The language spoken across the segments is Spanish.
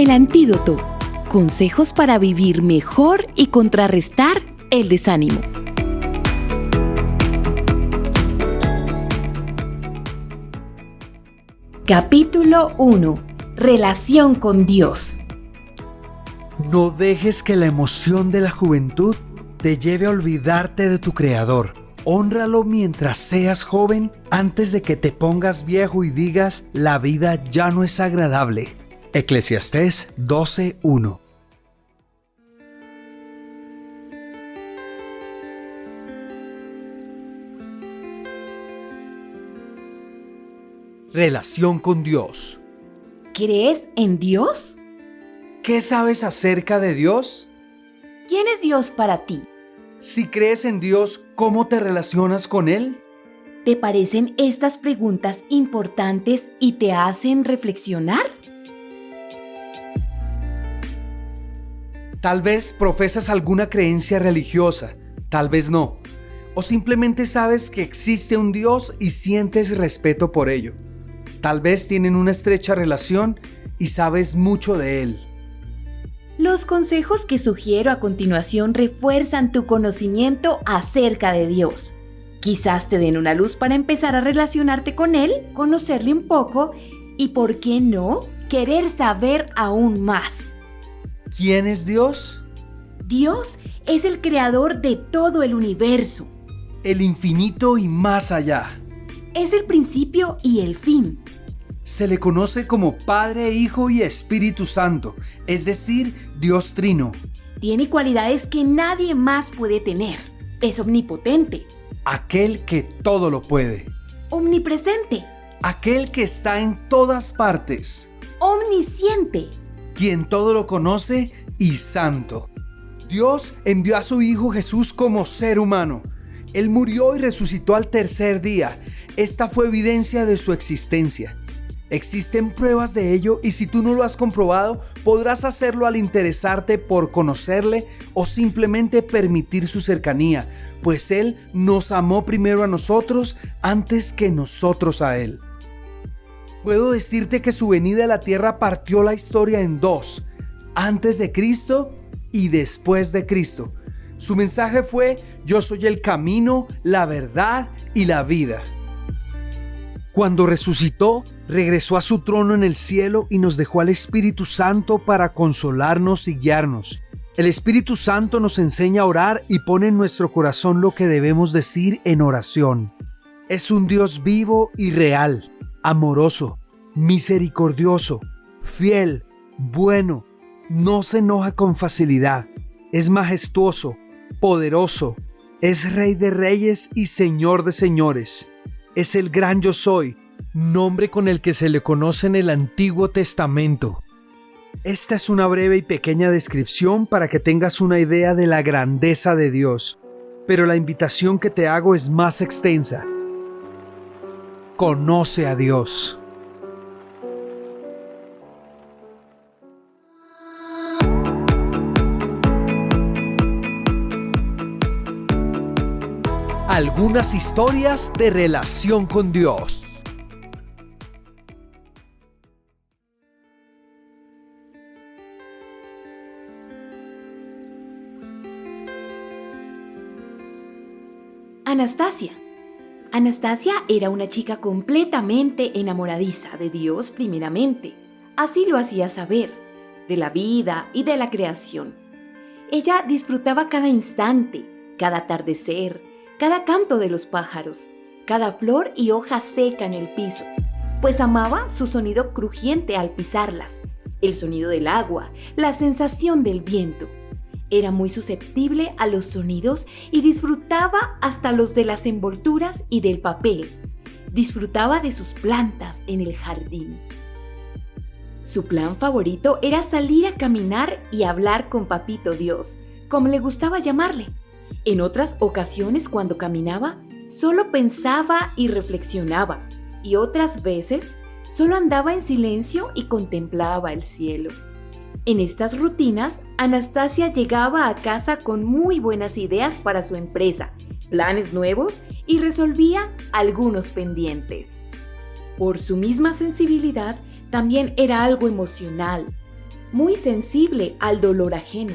El antídoto. Consejos para vivir mejor y contrarrestar el desánimo. Capítulo 1. Relación con Dios. No dejes que la emoción de la juventud te lleve a olvidarte de tu Creador. Hónralo mientras seas joven, antes de que te pongas viejo y digas, la vida ya no es agradable. Eclesiastés 12:1. Relación con Dios. ¿Crees en Dios? ¿Qué sabes acerca de Dios? ¿Quién es Dios para ti? Si crees en Dios, ¿cómo te relacionas con Él? ¿Te parecen estas preguntas importantes y te hacen reflexionar? Tal vez profesas alguna creencia religiosa, tal vez no. O simplemente sabes que existe un Dios y sientes respeto por ello. Tal vez tienen una estrecha relación y sabes mucho de Él. Los consejos que sugiero a continuación refuerzan tu conocimiento acerca de Dios. Quizás te den una luz para empezar a relacionarte con Él, conocerle un poco y, ¿por qué no?, querer saber aún más. ¿Quién es Dios? Dios es el creador de todo el universo. El infinito y más allá. Es el principio y el fin. Se le conoce como Padre, Hijo y Espíritu Santo, es decir, Dios Trino. Tiene cualidades que nadie más puede tener. Es omnipotente. Aquel que todo lo puede. Omnipresente. Aquel que está en todas partes. Omnisciente. Quien todo lo conoce y santo. Dios envió a su Hijo Jesús como ser humano. Él murió y resucitó al tercer día. Esta fue evidencia de su existencia. Existen pruebas de ello y si tú no lo has comprobado, podrás hacerlo al interesarte por conocerle o simplemente permitir su cercanía, pues Él nos amó primero a nosotros antes que nosotros a Él. Puedo decirte que su venida a la tierra partió la historia en dos, antes de Cristo y después de Cristo. Su mensaje fue: yo soy el camino, la verdad y la vida. Cuando resucitó, regresó a su trono en el cielo y nos dejó al Espíritu Santo para consolarnos y guiarnos. El Espíritu Santo nos enseña a orar y pone en nuestro corazón lo que debemos decir en oración. Es un Dios vivo y real, amoroso, misericordioso, fiel, bueno, no se enoja con facilidad, es majestuoso, poderoso, es Rey de reyes y Señor de señores. Es el gran yo soy, nombre con el que se le conoce en el Antiguo Testamento. Esta es una breve y pequeña descripción para que tengas una idea de la grandeza de Dios, pero la invitación que te hago es más extensa. Conoce a Dios. Algunas historias de relación con Dios. Anastasia. Anastasia era una chica completamente enamoradiza de Dios primeramente. Así lo hacía saber, de la vida y de la creación. Ella disfrutaba cada instante, cada atardecer, cada canto de los pájaros, cada flor y hoja seca en el piso, pues amaba su sonido crujiente al pisarlas, el sonido del agua, la sensación del viento. Era muy susceptible a los sonidos y disfrutaba hasta los de las envolturas y del papel. Disfrutaba de sus plantas en el jardín. Su plan favorito era salir a caminar y hablar con Papito Dios, como le gustaba llamarle. En otras ocasiones, cuando caminaba, solo pensaba y reflexionaba, y otras veces solo andaba en silencio y contemplaba el cielo. En estas rutinas, Anastasia llegaba a casa con muy buenas ideas para su empresa, planes nuevos y resolvía algunos pendientes. Por su misma sensibilidad, también era algo emocional, muy sensible al dolor ajeno.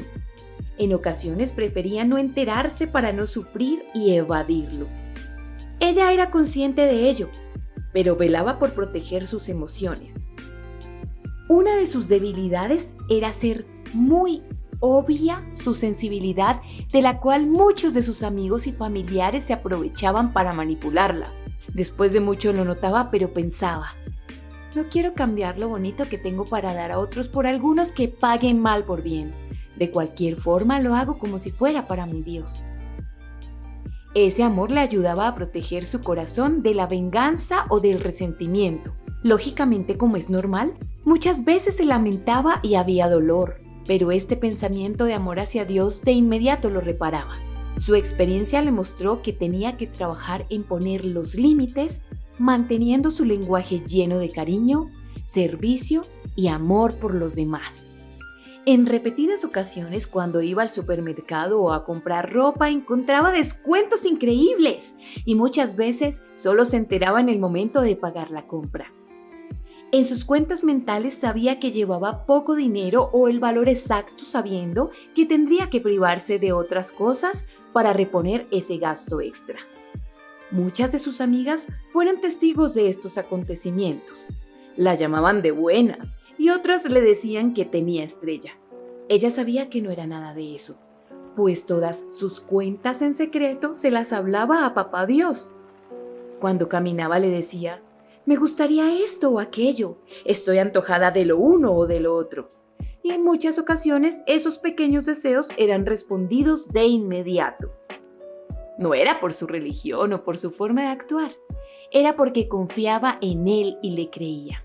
En ocasiones prefería no enterarse para no sufrir y evadirlo. Ella era consciente de ello, pero velaba por proteger sus emociones. Una de sus debilidades era ser muy obvia su sensibilidad, de la cual muchos de sus amigos y familiares se aprovechaban para manipularla. Después de mucho lo notaba, pero pensaba: no quiero cambiar lo bonito que tengo para dar a otros por algunos que paguen mal por bien. De cualquier forma lo hago como si fuera para mi Dios. Ese amor le ayudaba a proteger su corazón de la venganza o del resentimiento. Lógicamente, como es normal, muchas veces se lamentaba y había dolor, pero este pensamiento de amor hacia Dios de inmediato lo reparaba. Su experiencia le mostró que tenía que trabajar en poner los límites, manteniendo su lenguaje lleno de cariño, servicio y amor por los demás. En repetidas ocasiones, cuando iba al supermercado o a comprar ropa, encontraba descuentos increíbles y muchas veces solo se enteraba en el momento de pagar la compra. En sus cuentas mentales sabía que llevaba poco dinero o el valor exacto, sabiendo que tendría que privarse de otras cosas para reponer ese gasto extra. Muchas de sus amigas fueron testigos de estos acontecimientos. La llamaban de buenas y otras le decían que tenía estrella. Ella sabía que no era nada de eso, pues todas sus cuentas en secreto se las hablaba a Papá Dios. Cuando caminaba le decía: me gustaría esto o aquello, estoy antojada de lo uno o de lo otro. Y en muchas ocasiones esos pequeños deseos eran respondidos de inmediato. No era por su religión o por su forma de actuar, era porque confiaba en él y le creía.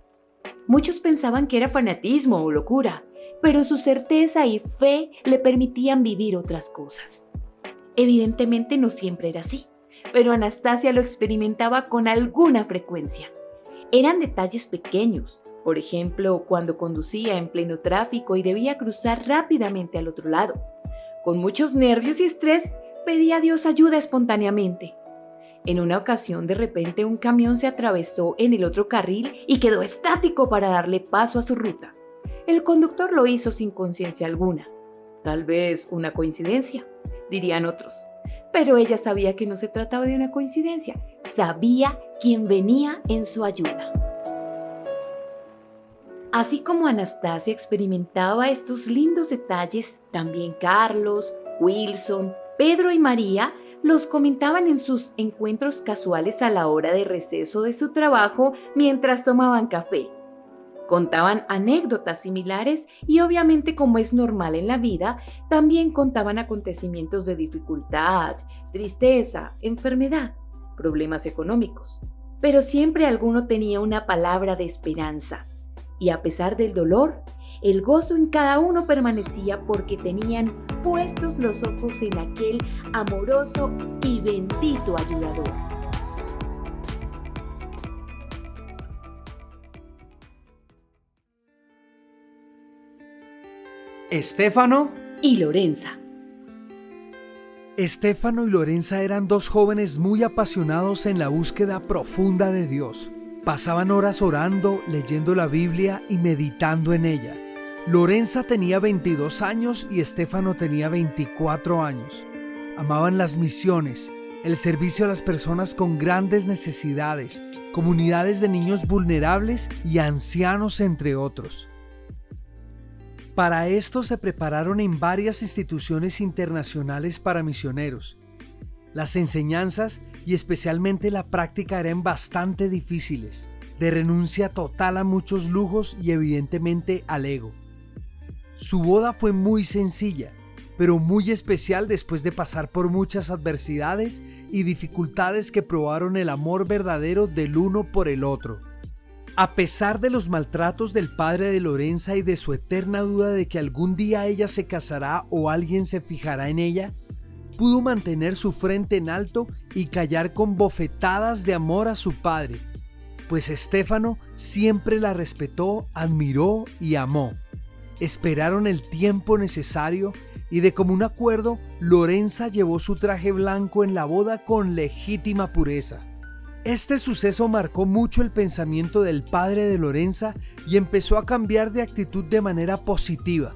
Muchos pensaban que era fanatismo o locura, pero su certeza y fe le permitían vivir otras cosas. Evidentemente no siempre era así, pero Anastasia lo experimentaba con alguna frecuencia. Eran detalles pequeños, por ejemplo, cuando conducía en pleno tráfico y debía cruzar rápidamente al otro lado. Con muchos nervios y estrés, pedía a Dios ayuda espontáneamente. En una ocasión, de repente, un camión se atravesó en el otro carril y quedó estático para darle paso a su ruta. El conductor lo hizo sin conciencia alguna. Tal vez una coincidencia, dirían otros. Pero ella sabía que no se trataba de una coincidencia. Sabía quién venía en su ayuda. Así como Anastasia experimentaba estos lindos detalles, también Carlos, Wilson, Pedro y María los comentaban en sus encuentros casuales a la hora de receso de su trabajo mientras tomaban café. Contaban anécdotas similares y obviamente, como es normal en la vida, también contaban acontecimientos de dificultad, tristeza, enfermedad, problemas económicos. Pero siempre alguno tenía una palabra de esperanza. Y a pesar del dolor, el gozo en cada uno permanecía porque tenían puestos los ojos en aquel amoroso y bendito ayudador. Estéfano y Lorenza. Estéfano y Lorenza eran dos jóvenes muy apasionados en la búsqueda profunda de Dios. Pasaban horas orando, leyendo la Biblia y meditando en ella. Lorenza tenía 22 años y Estéfano tenía 24 años. Amaban las misiones, el servicio a las personas con grandes necesidades, comunidades de niños vulnerables y ancianos, entre otros. Para esto se prepararon en varias instituciones internacionales para misioneros. Las enseñanzas y especialmente la práctica eran bastante difíciles, de renuncia total a muchos lujos y evidentemente al ego. Su boda fue muy sencilla, pero muy especial después de pasar por muchas adversidades y dificultades que probaron el amor verdadero del uno por el otro. A pesar de los maltratos del padre de Lorenza y de su eterna duda de que algún día ella se casará o alguien se fijará en ella, pudo mantener su frente en alto y callar con bofetadas de amor a su padre, pues Estéfano siempre la respetó, admiró y amó. Esperaron el tiempo necesario y de común acuerdo, Lorenza llevó su traje blanco en la boda con legítima pureza. Este suceso marcó mucho el pensamiento del padre de Lorenza y empezó a cambiar de actitud de manera positiva.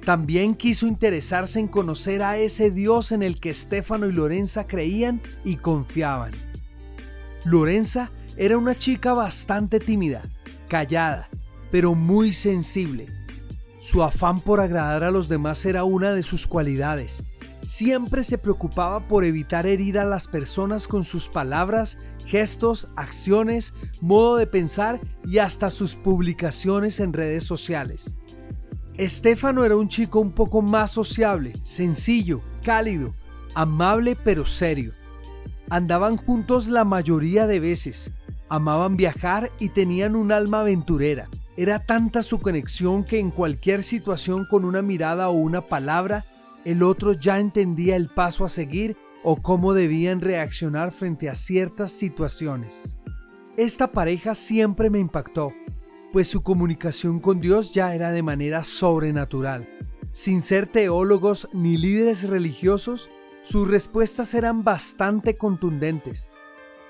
También quiso interesarse en conocer a ese Dios en el que Stefano y Lorenza creían y confiaban. Lorenza era una chica bastante tímida, callada, pero muy sensible. Su afán por agradar a los demás era una de sus cualidades. Siempre se preocupaba por evitar herir a las personas con sus palabras, gestos, acciones, modo de pensar y hasta sus publicaciones en redes sociales. Stefano era un chico un poco más sociable, sencillo, cálido, amable pero serio. Andaban juntos la mayoría de veces, amaban viajar y tenían un alma aventurera. Era tanta su conexión que en cualquier situación con una mirada o una palabra, el otro ya entendía el paso a seguir o cómo debían reaccionar frente a ciertas situaciones. Esta pareja siempre me impactó, pues su comunicación con Dios ya era de manera sobrenatural. Sin ser teólogos ni líderes religiosos, sus respuestas eran bastante contundentes.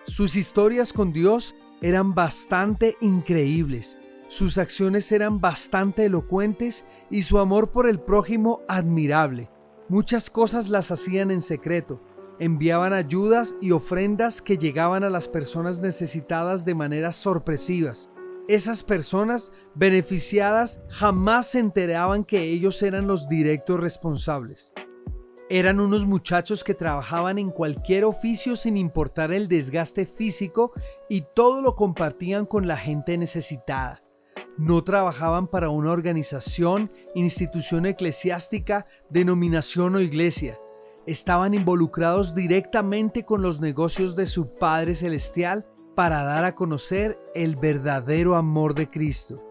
Sus historias con Dios eran bastante increíbles. Sus acciones eran bastante elocuentes y su amor por el prójimo admirable. Muchas cosas las hacían en secreto. Enviaban ayudas y ofrendas que llegaban a las personas necesitadas de maneras sorpresivas. Esas personas beneficiadas jamás se enteraban que ellos eran los directos responsables. Eran unos muchachos que trabajaban en cualquier oficio sin importar el desgaste físico y todo lo compartían con la gente necesitada. No trabajaban para una organización, institución eclesiástica, denominación o iglesia. Estaban involucrados directamente con los negocios de su Padre Celestial para dar a conocer el verdadero amor de Cristo.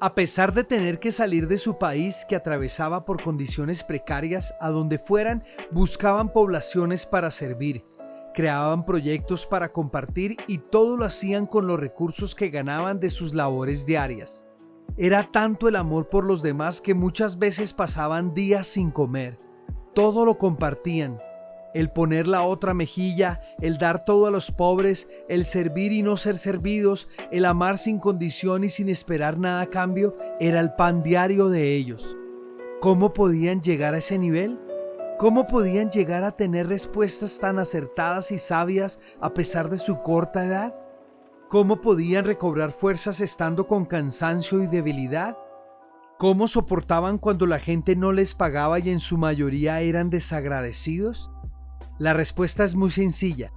A pesar de tener que salir de su país que atravesaba por condiciones precarias, a donde fueran, buscaban poblaciones para servir. Creaban proyectos para compartir y todo lo hacían con los recursos que ganaban de sus labores diarias. Era tanto el amor por los demás que muchas veces pasaban días sin comer. Todo lo compartían. El poner la otra mejilla, el dar todo a los pobres, el servir y no ser servidos, el amar sin condición y sin esperar nada a cambio, era el pan diario de ellos. ¿Cómo podían llegar a ese nivel? ¿Cómo podían llegar a tener respuestas tan acertadas y sabias a pesar de su corta edad? ¿Cómo podían recobrar fuerzas estando con cansancio y debilidad? ¿Cómo soportaban cuando la gente no les pagaba y en su mayoría eran desagradecidos? La respuesta es muy sencilla.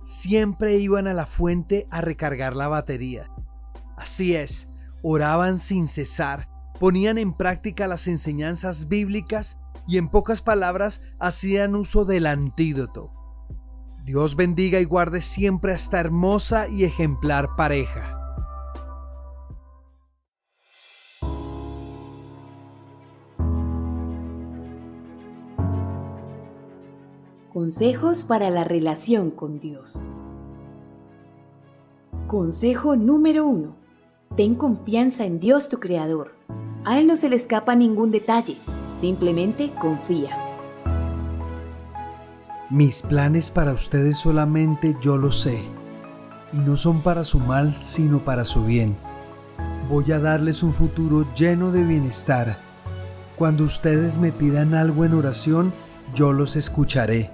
Siempre iban a la fuente a recargar la batería. Así es, oraban sin cesar, ponían en práctica las enseñanzas bíblicas y en pocas palabras hacían uso del antídoto. Dios bendiga y guarde siempre a esta hermosa y ejemplar pareja. Consejos para la relación con Dios. Consejo número 1. Ten confianza en Dios tu Creador. A Él no se le escapa ningún detalle, simplemente confía. Mis planes para ustedes solamente yo los sé, y no son para su mal, sino para su bien. Voy a darles un futuro lleno de bienestar. Cuando ustedes me pidan algo en oración, yo los escucharé.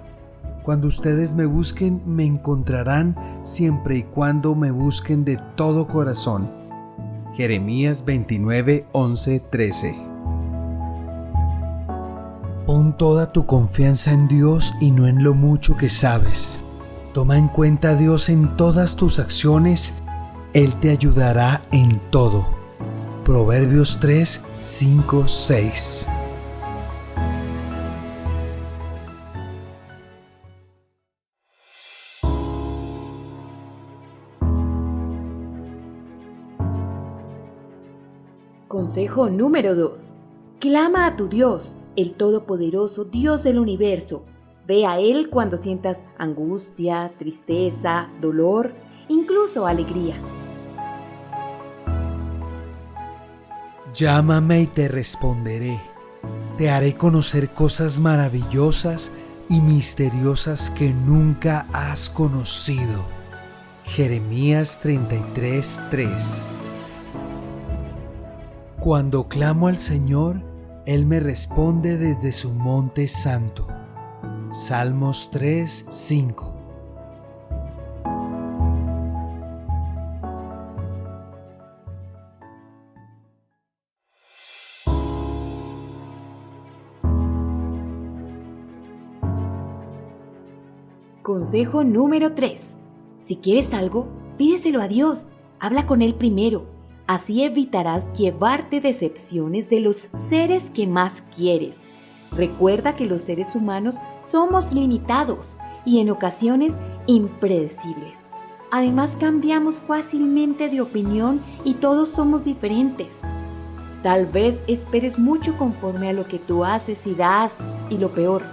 Cuando ustedes me busquen, me encontrarán siempre y cuando me busquen de todo corazón. Jeremías 29, 11, 13. Pon toda tu confianza en Dios y no en lo mucho que sabes. Toma en cuenta a Dios en todas tus acciones. Él te ayudará en todo. Proverbios 3, 5, 6. Consejo número 2. Clama a tu Dios, el Todopoderoso Dios del universo. Ve a Él cuando sientas angustia, tristeza, dolor, incluso alegría. Llámame y te responderé. Te haré conocer cosas maravillosas y misteriosas que nunca has conocido. Jeremías 33:3. Cuando clamo al Señor, Él me responde desde su monte santo. Salmos 3:5. Consejo número 3. Si quieres algo, pídeselo a Dios. Habla con Él primero. Así evitarás llevarte decepciones de los seres que más quieres. Recuerda que los seres humanos somos limitados y en ocasiones impredecibles. Además, cambiamos fácilmente de opinión y todos somos diferentes. Tal vez esperes mucho conforme a lo que tú haces y das, y lo peor,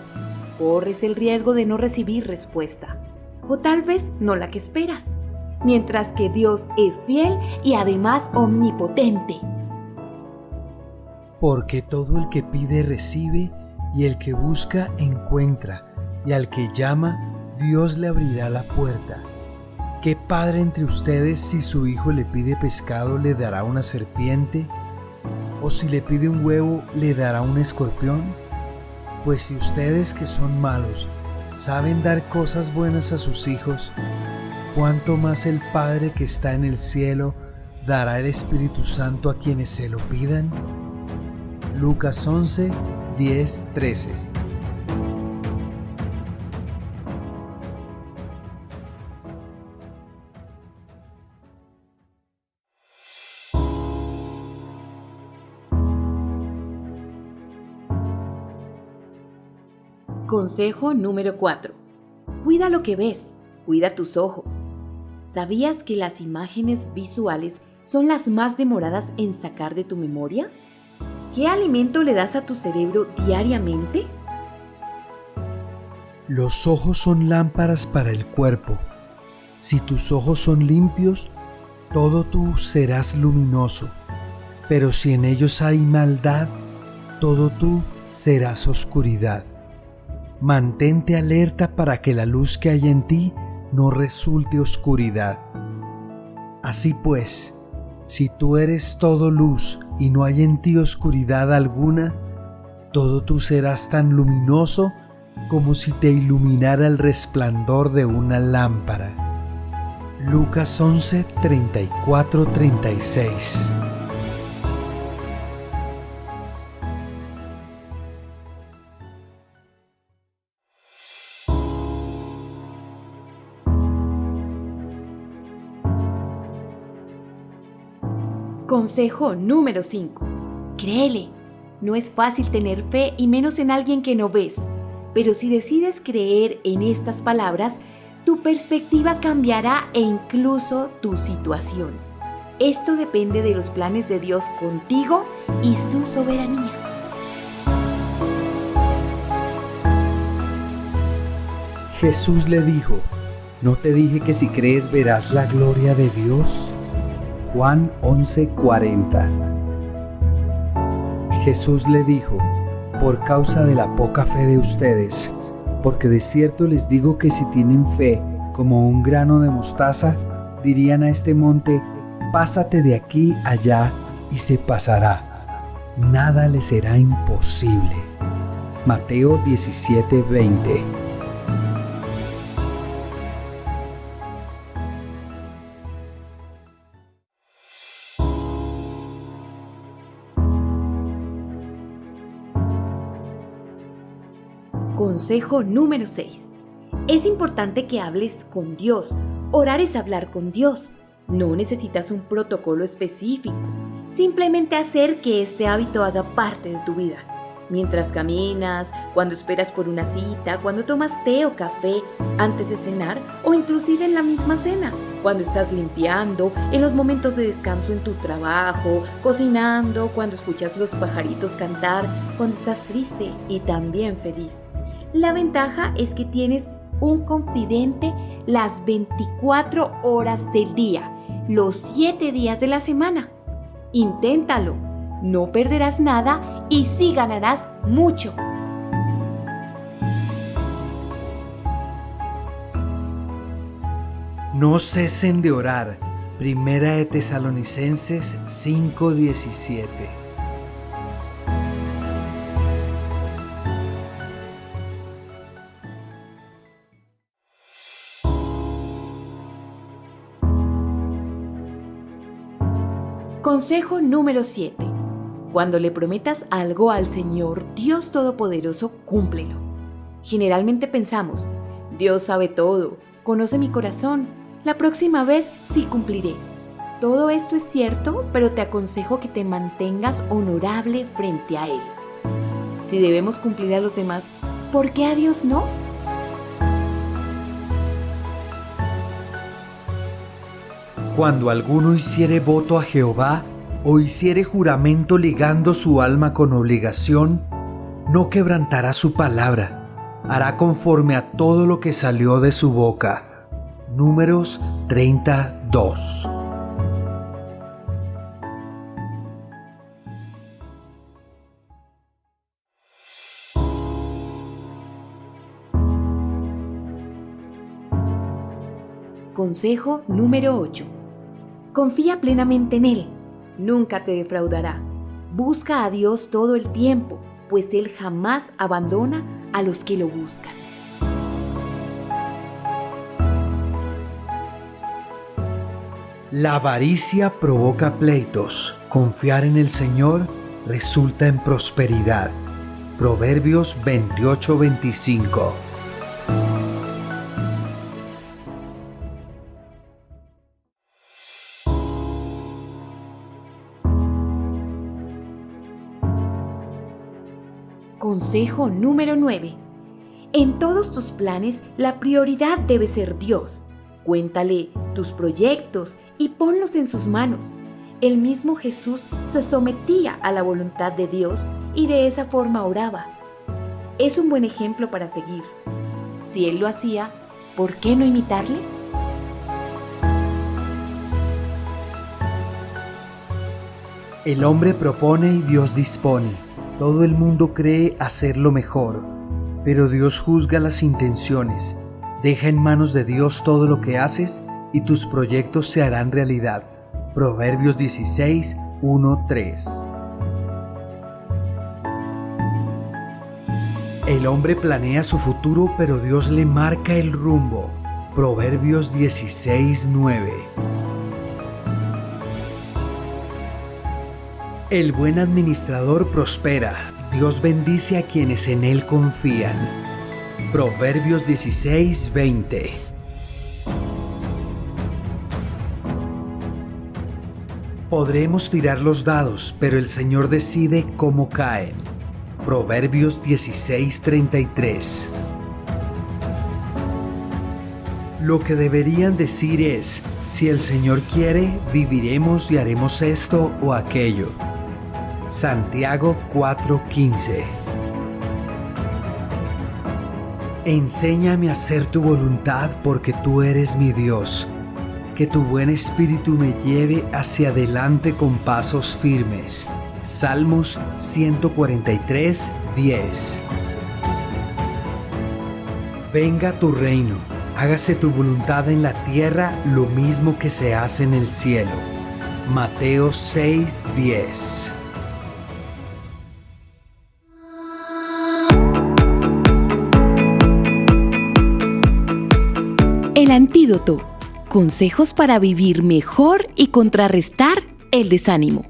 corres el riesgo de no recibir respuesta, o tal vez no la que esperas, mientras que Dios es fiel y además omnipotente. Porque todo el que pide recibe, y el que busca encuentra, y al que llama, Dios le abrirá la puerta. ¿Qué padre entre ustedes, si su hijo le pide pescado, le dará una serpiente? ¿O si le pide un huevo, le dará un escorpión? Pues si ustedes, que son malos, saben dar cosas buenas a sus hijos, ¿cuánto más el Padre que está en el cielo dará el Espíritu Santo a quienes se lo pidan? Lucas 11, 10, 13. Consejo número 4. Cuida lo que ves, cuida tus ojos. ¿Sabías que las imágenes visuales son las más demoradas en sacar de tu memoria? ¿Qué alimento le das a tu cerebro diariamente? Los ojos son lámparas para el cuerpo. Si tus ojos son limpios, todo tú serás luminoso. Pero si en ellos hay maldad, todo tú serás oscuridad. Mantente alerta para que la luz que hay en ti no resulte oscuridad. Así pues, si tú eres todo luz y no hay en ti oscuridad alguna, todo tú serás tan luminoso como si te iluminara el resplandor de una lámpara. Lucas 11, 34, 36. Consejo número 5. Créele. No es fácil tener fe y menos en alguien que no ves. Pero si decides creer en estas palabras, tu perspectiva cambiará e incluso tu situación. Esto depende de los planes de Dios contigo y su soberanía. Jesús le dijo: ¿no te dije que si crees verás la gloria de Dios? Juan 11:40. Jesús le dijo: por causa de la poca fe de ustedes, porque de cierto les digo que si tienen fe como un grano de mostaza, dirían a este monte: pásate de aquí allá, y se pasará. Nada les será imposible. Mateo 17:20. Consejo número 6. Es importante que hables con Dios. Orar es hablar con Dios. No necesitas un protocolo específico. Simplemente hacer que este hábito haga parte de tu vida. Mientras caminas, cuando esperas por una cita, cuando tomas té o café, antes de cenar o inclusive en la misma cena, cuando estás limpiando, en los momentos de descanso en tu trabajo, cocinando, cuando escuchas los pajaritos cantar, cuando estás triste y también feliz. La ventaja es que tienes un confidente las 24 horas del día, los 7 días de la semana. Inténtalo, no perderás nada y sí ganarás mucho. No cesen de orar. Primera de Tesalonicenses 5:17. Consejo número 7. Cuando le prometas algo al Señor Dios Todopoderoso, cúmplelo. Generalmente pensamos, Dios sabe todo, conoce mi corazón, la próxima vez sí cumpliré. Todo esto es cierto, pero te aconsejo que te mantengas honorable frente a Él. Si debemos cumplir a los demás, ¿por qué a Dios no? Cuando alguno hiciere voto a Jehová o hiciere juramento ligando su alma con obligación, no quebrantará su palabra, hará conforme a todo lo que salió de su boca. Números 32. Consejo número 8. Confía plenamente en Él, nunca te defraudará. Busca a Dios todo el tiempo, pues Él jamás abandona a los que lo buscan. La avaricia provoca pleitos, confiar en el Señor resulta en prosperidad. Proverbios 28:25. Consejo número 9. En todos tus planes, la prioridad debe ser Dios. Cuéntale tus proyectos y ponlos en sus manos. El mismo Jesús se sometía a la voluntad de Dios y de esa forma oraba. Es un buen ejemplo para seguir. Si Él lo hacía, ¿por qué no imitarle? El hombre propone y Dios dispone. Todo el mundo cree hacer lo mejor, pero Dios juzga las intenciones. Deja en manos de Dios todo lo que haces y tus proyectos se harán realidad. Proverbios 16:1-3. El hombre planea su futuro, pero Dios le marca el rumbo. Proverbios 16:9. El buen administrador prospera. Dios bendice a quienes en él confían. Proverbios 16:20. Podremos tirar los dados, pero el Señor decide cómo caen. Proverbios 16:33. Lo que deberían decir es, si el Señor quiere, viviremos y haremos esto o aquello. Santiago 4:15. Enséñame a hacer tu voluntad porque tú eres mi Dios. Que tu buen espíritu me lleve hacia adelante con pasos firmes. Salmos 143:10. Venga tu reino, hágase tu voluntad en la tierra lo mismo que se hace en el cielo. Mateo 6:10. El antídoto. Consejos para vivir mejor y contrarrestar el desánimo.